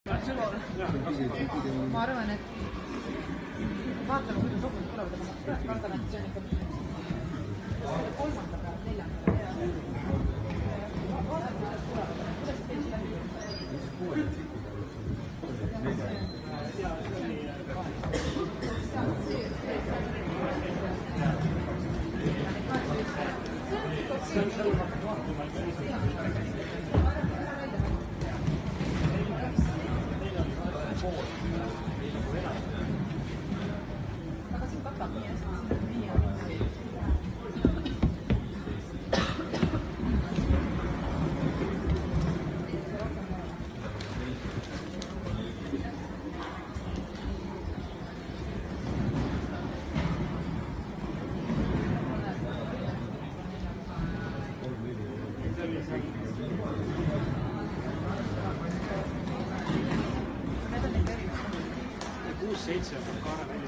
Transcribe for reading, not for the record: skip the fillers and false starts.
ma arvan, et vaatame, kuidas sokkud tulevad, aga ma kardan, et see on ikka kolmanda pealt, neljanda pealt. Vaatame, kuidas tulevad, kuidas see teist läbi aga siin katab nii hästi, siin on nii hea. Need on 6-7 on kaare välja.